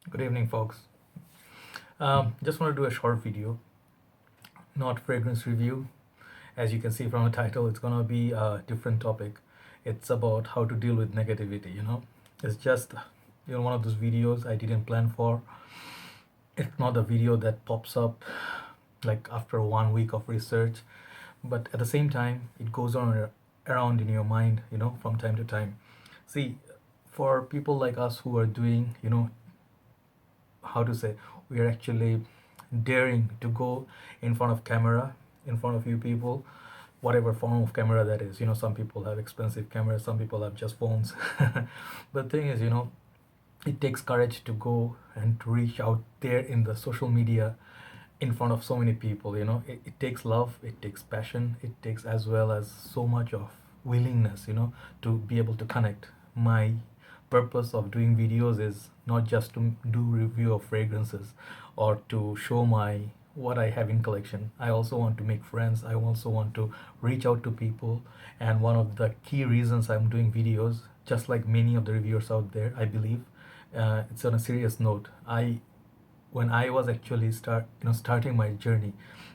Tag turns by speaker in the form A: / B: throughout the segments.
A: Good evening, folks. Just want to do a short video, not fragrance review. As you can see from the title, it's gonna be a different topic. It's about how to deal with negativity. It's just one of those videos I didn't plan for. It's not a video that pops up like after 1 week of research, but at the same time, it goes on around in your mind, from time to time. See, for people like us who are doing, how to say, we are actually daring to go in front of camera, in front of you people, whatever form of camera that is. Some people have expensive cameras, some people have just phones. But the thing is, it takes courage to go and to reach out there in the social media in front of so many people. It takes love, it takes passion, it takes as well as so much of willingness, to be able to connect. My purpose of doing videos is not just to do review of fragrances or to show my what I have in collection. I also want to make friends. I also want to reach out to people. And one of the key reasons I'm doing videos, just like many of the reviewers out there, I believe, it's on a serious note. When I was actually starting my journey,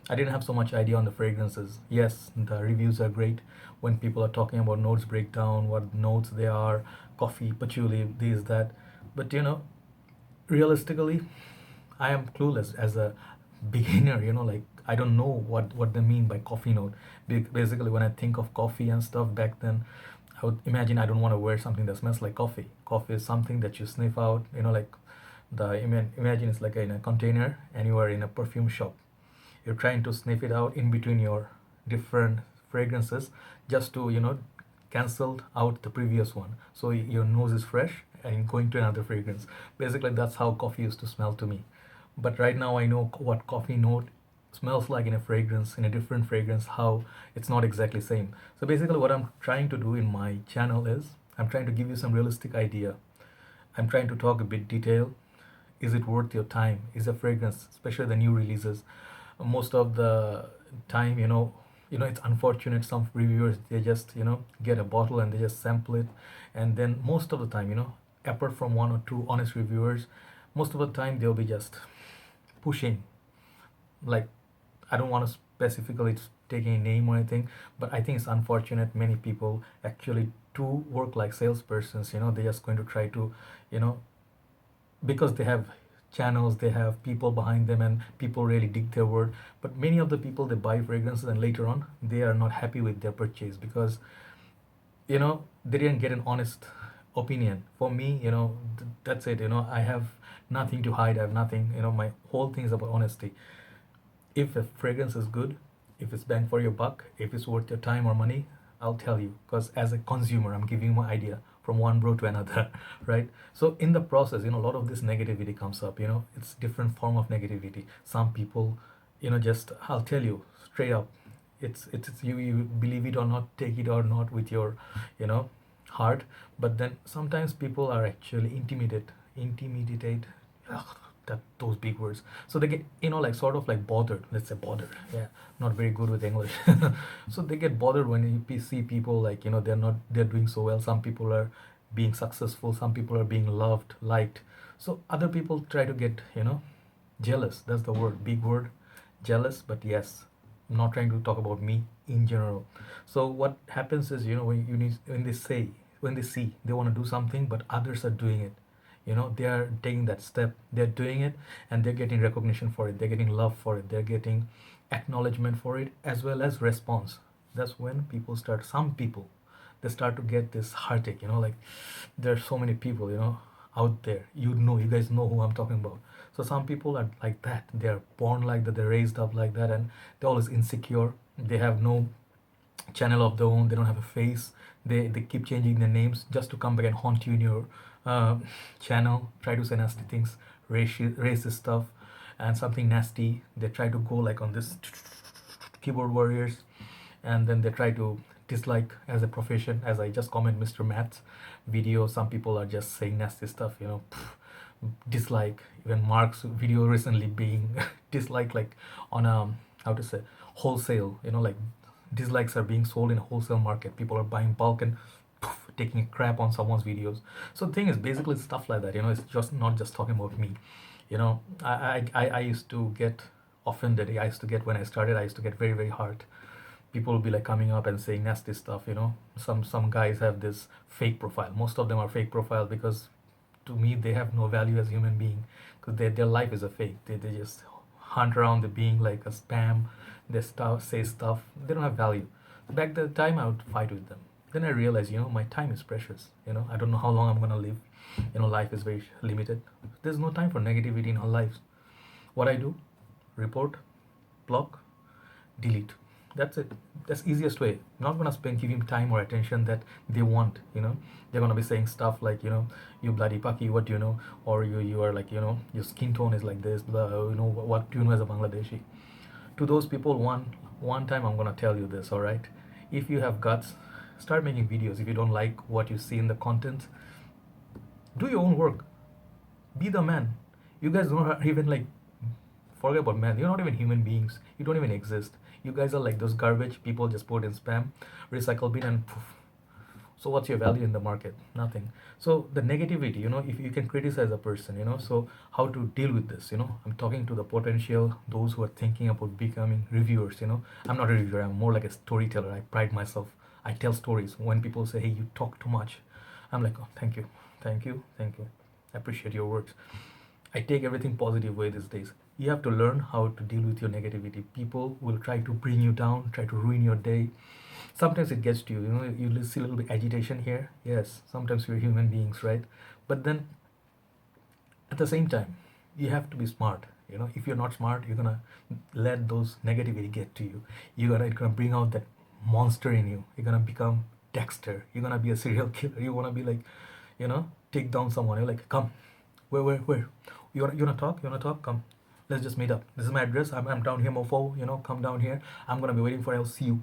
A: I didn't have so much idea on the fragrances. Yes, the reviews are great when people are talking about notes breakdown, what notes they are, coffee, patchouli, this, that. But realistically, I am clueless as a beginner. Like I don't know what they mean by coffee note. Basically, when I think of coffee and stuff back then, I would imagine I don't want to wear something that smells like coffee. Coffee is something that you sniff out. Like imagine it's like in a container and you are in a perfume shop. You're trying to sniff it out in between your different fragrances just to cancel out the previous one, so your nose is fresh and going to another fragrance. Basically, that's how coffee used to smell to me. But right now I know what coffee note smells like in a fragrance, in a different fragrance, how it's not exactly same. So basically what I'm trying to do in my channel is I'm trying to give you some realistic idea. I'm trying to talk a bit detail. Is it worth your time? Is a fragrance, especially the new releases, most of the time, it's unfortunate, some reviewers, they just get a bottle and they just sample it. And then most of the time, apart from one or two honest reviewers, most of the time they'll be just pushing, like, I don't want to specifically take any name or anything, but I think it's unfortunate many people actually do work like salespersons. They're just going to try to, you know because they have channels, they have people behind them, and people really dig their word. But many of the people, they buy fragrances and later on they are not happy with their purchase because they didn't get an honest opinion. For me, that's it. I have nothing to hide, I have nothing. My whole thing is about honesty. If a fragrance is good, if it's bang for your buck, if it's worth your time or money, I'll tell you, because as a consumer, I'm giving you my idea from one bro to another. Right? So in the process, a lot of this negativity comes up. It's different form of negativity. Some people, just, I'll tell you straight up, it's you believe it or not, take it or not with your you know heart. But then sometimes people are actually intimidated. Ugh, those big words. So they get, like, sort of like bothered. Let's say bothered. Yeah, not very good with English. So they get bothered when you see people, like, they're doing so well. Some people are being successful. Some people are being loved, liked. So other people try to get, jealous. That's the word, big word, jealous. But yes, I'm not trying to talk about me in general. So what happens is, when they see they want to do something, but others are doing it, they are taking that step, they're doing it, and they're getting recognition for it, they're getting love for it, they're getting acknowledgement for it, as well as response. That's when some people, they start to get this heartache. Like, there's so many people, out there, you guys know who I'm talking about. So some people are like that, they're born like that, they're raised up like that, and they're always insecure. They have no channel of their own, they don't have a face. They keep changing their names just to come back and haunt you in your uh, channel, try to say nasty things, racist stuff, and something nasty. They try to go like on this keyboard warriors, and then they try to dislike as a profession. As I just comment Mr. Matt's video, some people are just saying nasty stuff, dislike. Even Mark's video recently being disliked, like, on a, how to say, wholesale. Like, dislikes are being sold in a wholesale market. People are buying bulk and poof, taking a crap on someone's videos. So the thing is basically stuff like that, it's just not just talking about me. I used to get offended. I used to get, when I started, I used to get very, very hard. People will be like coming up and saying nasty stuff. Some guys have this fake profile. Most of them are fake profile because to me they have no value as human being, because their life is a fake. They just hunt around the being like a spam. They say stuff, they don't have value. Back the time I would fight with them. Then I realized, my time is precious. I don't know how long I'm gonna live. Life is very limited. There's no time for negativity in our lives. What I do: report, block, delete. That's it. That's easiest way. I'm not gonna give him time or attention that they want. They're gonna be saying stuff like, you bloody pucky, what do you know? Or you are like, your skin tone is like this, blah, what do you know as a Bangladeshi? To those people, one time I'm gonna tell you this, all right? If you have guts, start making videos. If you don't like what you see in the content, do your own work. Be the man. You guys don't even like, forget about man. You're not even human beings. You don't even exist. You guys are like those garbage people just put in spam, recycle bin, and poof. So what's your value in the market? Nothing. So the negativity, if you can criticize a person, so how to deal with this? I'm talking to the potential, those who are thinking about becoming reviewers. I'm not a reviewer. I'm more like a storyteller. I pride myself. I tell stories. When people say, hey, you talk too much, I'm like, oh, thank you, thank you, thank you. I appreciate your words. I take everything positive way these days. You have to learn how to deal with your negativity. People will try to bring you down, try to ruin your day. Sometimes it gets to you, you see a little bit agitation here. Yes, sometimes we're human beings, right? But then at the same time, you have to be smart. If you're not smart, you're gonna let those negativity get to you. It's gonna bring out that monster in you. You're gonna become Dexter. You're gonna be a serial killer. You wanna be like, take down someone. You're like, come, where? You wanna talk? You wanna talk? Come, let's just meet up. This is my address. I'm down here, mofo. Come down here. I'm gonna be waiting for you. I'll see you.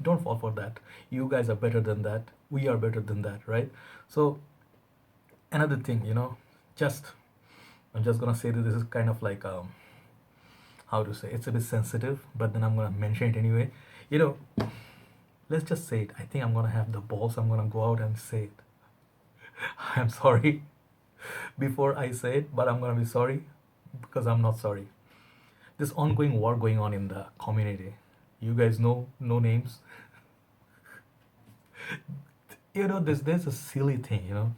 A: Don't fall for that. You guys are better than that. We are better than that, right? So another thing, just I'm just gonna say that this is kind of like how to say, it's a bit sensitive, but then I'm gonna mention it anyway. Let's just say it. I think I'm gonna have the balls. I'm gonna go out and say it. I'm sorry before I say it, but I'm gonna be sorry because I'm not sorry. This ongoing war going on in the community. You guys know, no names. There's a silly thing.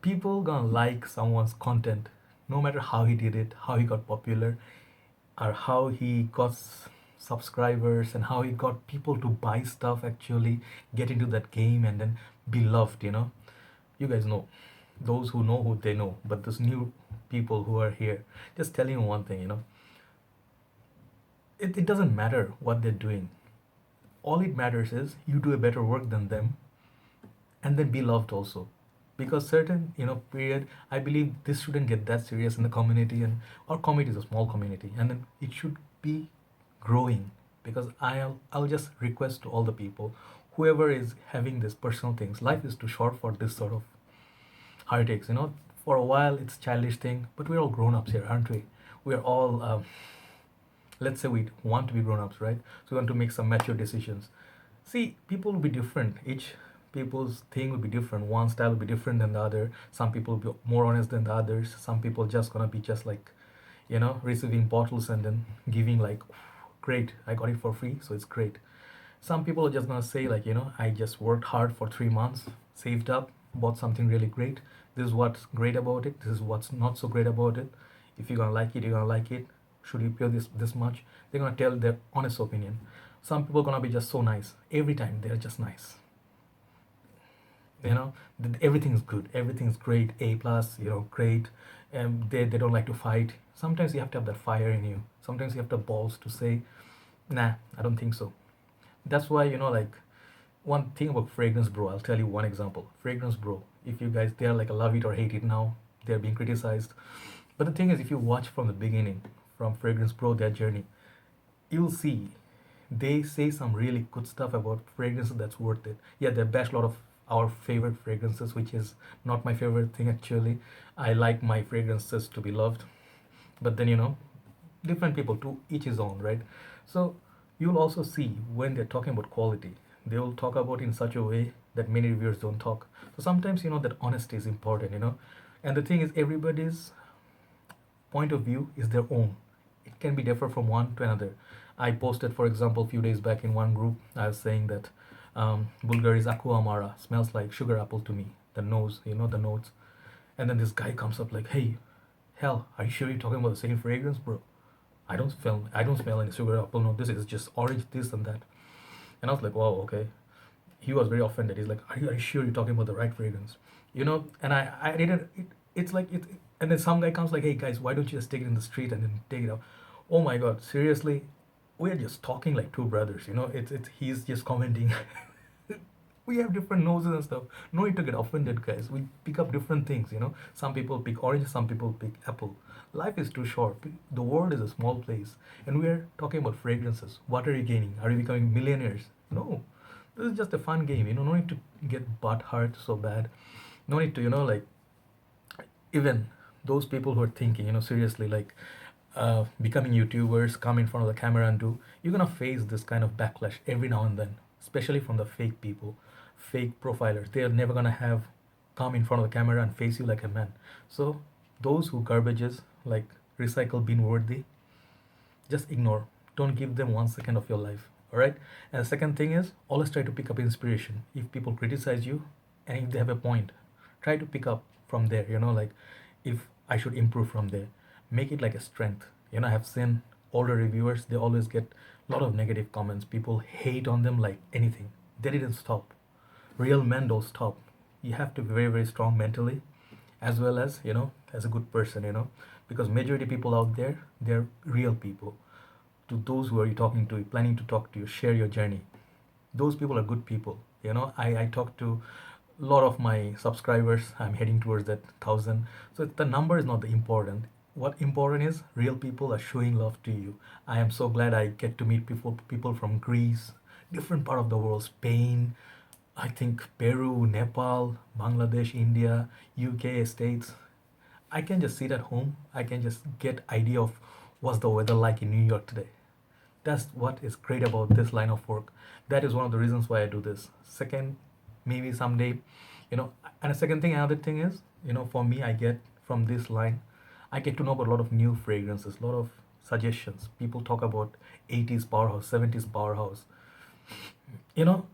A: People gonna like someone's content, no matter how he did it, how he got popular, or how he got subscribers, and how he got people to buy stuff, actually get into that game and then be loved. You guys know, those who know who they know, but those new people who are here, just telling you one thing, it doesn't matter what they're doing. All it matters is you do a better work than them, and then be loved also. Because certain, period, I believe this shouldn't get that serious in the community, and our community is a small community, and then it should be growing. Because I'll just request to all the people, whoever is having these personal things, life is too short for this sort of heartaches. For a while it's childish thing, but we're all grown-ups here, aren't we? We're all let's say we want to be grown-ups, right? So we want to make some mature decisions. See, people will be different. Each people's thing will be different. One style will be different than the other. Some people will be more honest than the others. Some people just gonna be just like, receiving bottles and then giving like, great, I got it for free, so it's great. Some people are just gonna say like, I just worked hard for 3 months, saved up, bought something really great. This is what's great about it. This is what's not so great about it. If you're gonna like it, you're gonna like it. Should you pay this much? They're gonna tell their honest opinion. Some people are gonna be just so nice. Every time they're just nice. Everything's good, everything's great, A plus, great. And they don't like to fight. Sometimes you have to have that fire in you. Sometimes you have the balls to say, nah, I don't think so. That's why, like, one thing about Fragrance Bro, I'll tell you one example. Fragrance Bro, if you guys, they're like a love it or hate it now, they're being criticized. But the thing is, if you watch from the beginning, from Fragrance Bro, their journey, you'll see they say some really good stuff about fragrances that's worth it. Yeah, they bash a lot of our favorite fragrances, which is not my favorite thing actually. I like my fragrances to be loved, but then different people, to each his own, right? So You'll also see when they're talking about quality, they will talk about in such a way that many reviewers don't talk. So sometimes, that honesty is important. And the thing is, everybody's point of view is their own. It can be different from one to another. I posted, for example, a few days back in one group, I was saying that Bulgari's Aqua Amara smells like sugar apple to me. The nose, the notes. And then this guy comes up like, hey, hell, are you sure you're talking about the same fragrance, bro? I don't smell any sugar apple. No, this is just orange, this and that. And I was like, wow, okay. He was very offended. He's like, are you sure you're talking about the right fragrance? And I didn't. It's like it. And then some guy comes like, hey guys, why don't you just take it in the street and then take it out? Oh my God, seriously, we're just talking like two brothers. It's he's just commenting. We have different noses and stuff. No need to get offended, guys. We pick up different things. Some people pick orange, some people pick apple. Life is too short. The world is a small place, and we're talking about fragrances. What are you gaining? Are you becoming millionaires? No, this is just a fun game. No need to get butt hurt so bad. No need to, like, even those people who are thinking, seriously, like, becoming YouTubers, come in front of the camera and do, you're gonna face this kind of backlash every now and then, especially from the fake people, fake profilers. They are never gonna have come in front of the camera and face you like a man. So those who garbages, like recycle bin worthy, just ignore. Don't give them 1 second of your life. All right. And the second thing is, always try to pick up inspiration. If people criticize you, and if they have a point, try to pick up from there. Like, if I should improve from there, make it like a strength. I have seen older reviewers, they always get a lot of negative comments. People hate on them like anything. They didn't stop. Real men don't stop. You have to be very, very strong mentally, as well as, as a good person. Because majority people out there, they're real people. To those who are you talking to, planning to talk to you, share your journey. Those people are good people. I talk to a lot of my subscribers. I'm heading towards that 1,000. So the number is not the important. What important is, real people are showing love to you. I am so glad I get to meet people from Greece, different part of the world, Spain, I think Peru, Nepal, Bangladesh, India, UK, States. I can just sit at home. I can just get idea of what's the weather like in New York today. That's what is great about this line of work. That is one of the reasons why I do this. Second, maybe someday, and a second thing, another thing is, for me, I get from this line, I get to know about a lot of new fragrances, a lot of suggestions. People talk about 80s powerhouse, 70s powerhouse. You know,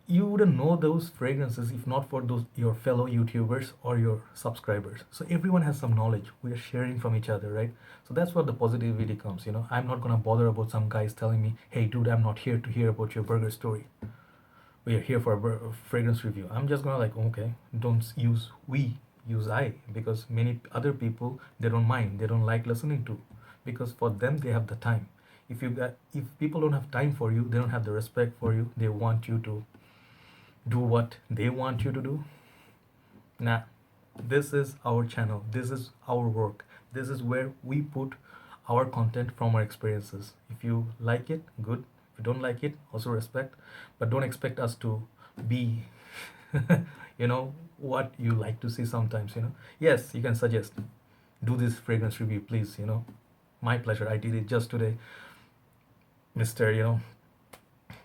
A: you wouldn't know those fragrances if not for those your fellow YouTubers or your subscribers. So everyone has some knowledge. We are sharing from each other, right? So that's what the positivity comes. I'm not gonna bother about some guys telling me, "Hey, dude, I'm not here to hear about your burger story. We are here for a fragrance review." I'm just gonna like, okay, don't use we, use I, because many other people, they don't mind, they don't like listening to, because for them they have the time. If people don't have time for you, they don't have the respect for you. They want you to do what they want you to do. Nah, this is our channel, this is our work, this is where we put our content from our experiences. If you like it, good. If you don't like it, also respect, but don't expect us to be what you like to see sometimes. Yes, you can suggest, do this fragrance review, please. My pleasure. I did it just today. Mr.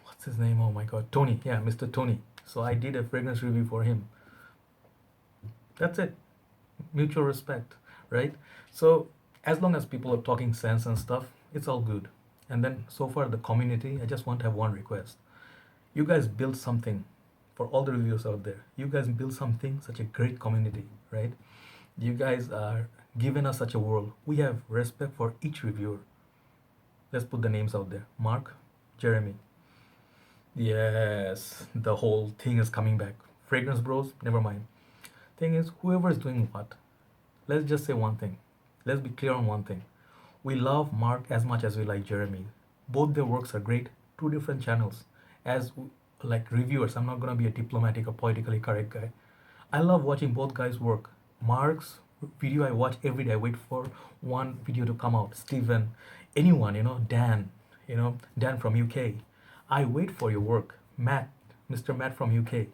A: What's his name? Oh my God, Tony. Yeah, Mr. Tony. So I did a fragrance review for him. That's it. Mutual respect, right? So as long as people are talking sense and stuff, it's all good. And then so far the community, I just want to have one request. You guys build something for all the reviewers out there. You guys build something, such a great community, right? You guys are giving us such a world. We have respect for each reviewer. Let's put the names out there. Mark, Jeremy. Yes, the whole thing is coming back. Fragrance Bros, never mind. Thing is, whoever is doing what, let's just say one thing. Let's be clear on one thing. We love Mark as much as we like Jeremy. Both their works are great. Two different channels. As like reviewers, I'm not gonna be a diplomatic or politically correct guy. I love watching both guys work. Mark's video I watch every day. I wait for one video to come out. Steven, anyone, Dan, Dan from UK. I wait for your work. Matt, Mr. Matt from UK.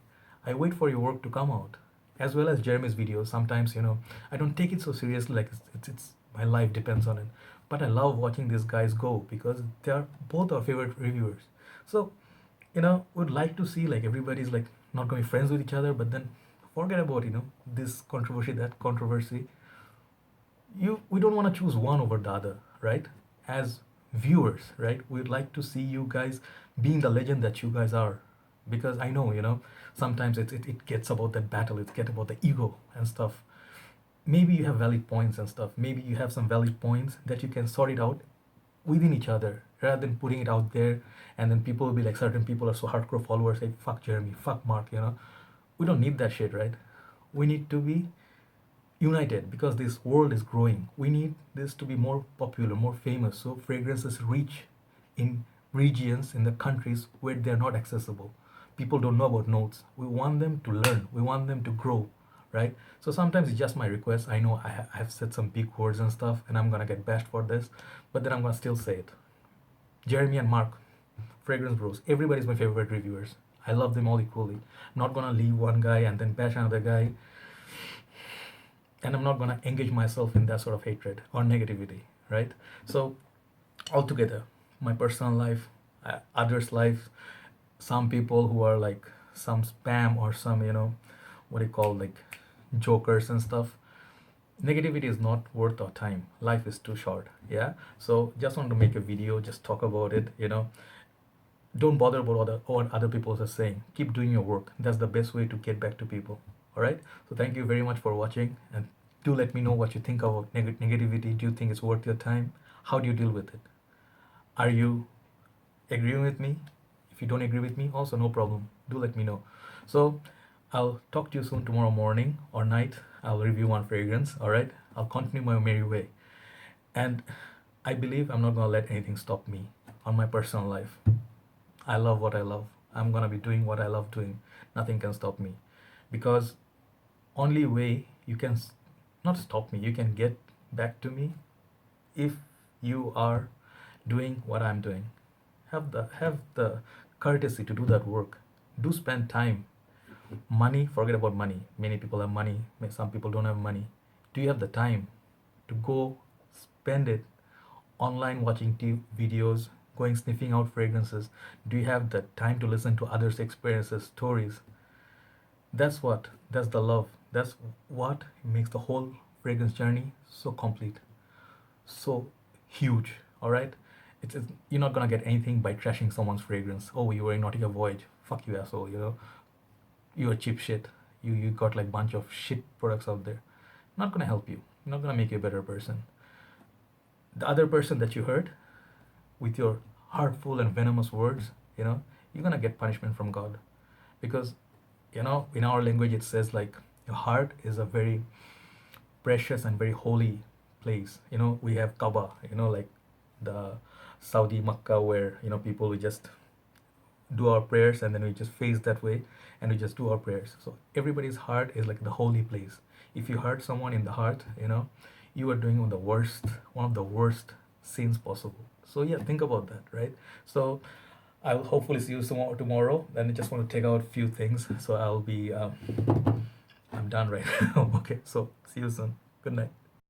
A: I wait for your work to come out. As well as Jeremy's videos. Sometimes, I don't take it so seriously, like it's my life depends on it. But I love watching these guys go because they are both our favorite reviewers. So, would like to see like everybody's like not going to be friends with each other, but then forget about this controversy, that controversy. We don't want to choose one over the other, right? As viewers, right, we'd like to see you guys being the legend that you guys are, because I know sometimes it gets about that battle, it gets about the ego and stuff. Maybe you have valid points and stuff, maybe you have some valid points that you can sort it out within each other rather than putting it out there, and then people will be like, certain people are so hardcore followers, like fuck Jeremy, fuck Mark. We don't need that shit, right? We need to be united because this world is growing. We need this to be more popular, more famous, so fragrances reach in regions, in the countries where they're not accessible. People don't know about notes. We want them to learn. We want them to grow, right? So sometimes it's just my request. I know I have said some big words and stuff, and I'm gonna get bashed for this, but then I'm gonna still say it. Jeremy and Mark, Fragrance Bros, everybody's my favorite reviewers. I love them all equally. Not gonna leave one guy and then bash another guy, and I'm not going to engage myself in that sort of hatred or negativity, right? So, altogether, my personal life, others' life, some people who are like some spam or some, what do you call, like jokers and stuff. Negativity is not worth our time. Life is too short, yeah? So, just want to make a video, just talk about it. Don't bother about what other people are saying. Keep doing your work. That's the best way to get back to people. All right. So thank you very much for watching, and do let me know what you think about negativity. Do you think it's worth your time? How do you deal with it? Are you agreeing with me? If you don't agree with me, also no problem. Do let me know. So I'll talk to you soon tomorrow morning or night. I'll review one fragrance. All right. I'll continue my merry way, and I believe I'm not gonna let anything stop me on my personal life. I love what I love. I'm gonna be doing what I love doing. Nothing can stop me, because only way you can not stop me, you can get back to me if you are doing what I'm doing. Have the courtesy to do that work. Do spend time. Money, forget about money. Many people have money, some people don't have money. Do you have the time to go spend it online watching videos, going sniffing out fragrances? Do you have the time to listen to others' experiences, stories? That's the love. That's what makes the whole fragrance journey so complete, so huge. All right. You're not gonna get anything by trashing someone's fragrance. Oh, you were in Nautica Voyage, fuck you, asshole. You're cheap shit. You got like bunch of shit products out there. Not gonna help you. Not gonna make you a better person. The other person that you hurt with your hurtful and venomous words, you're gonna get punishment from God, because in our language it says like your heart is a very precious and very holy place. We have Kaaba, like the Saudi Makkah, where people, we just do our prayers and then we just face that way and we just do our prayers. So everybody's heart is like the holy place. If you hurt someone in the heart, you are doing one of the worst sins possible. So yeah, think about that, right? So I'll hopefully see you tomorrow. Then I just want to take out a few things. So I'm done right now. Okay, so see you soon. Good night.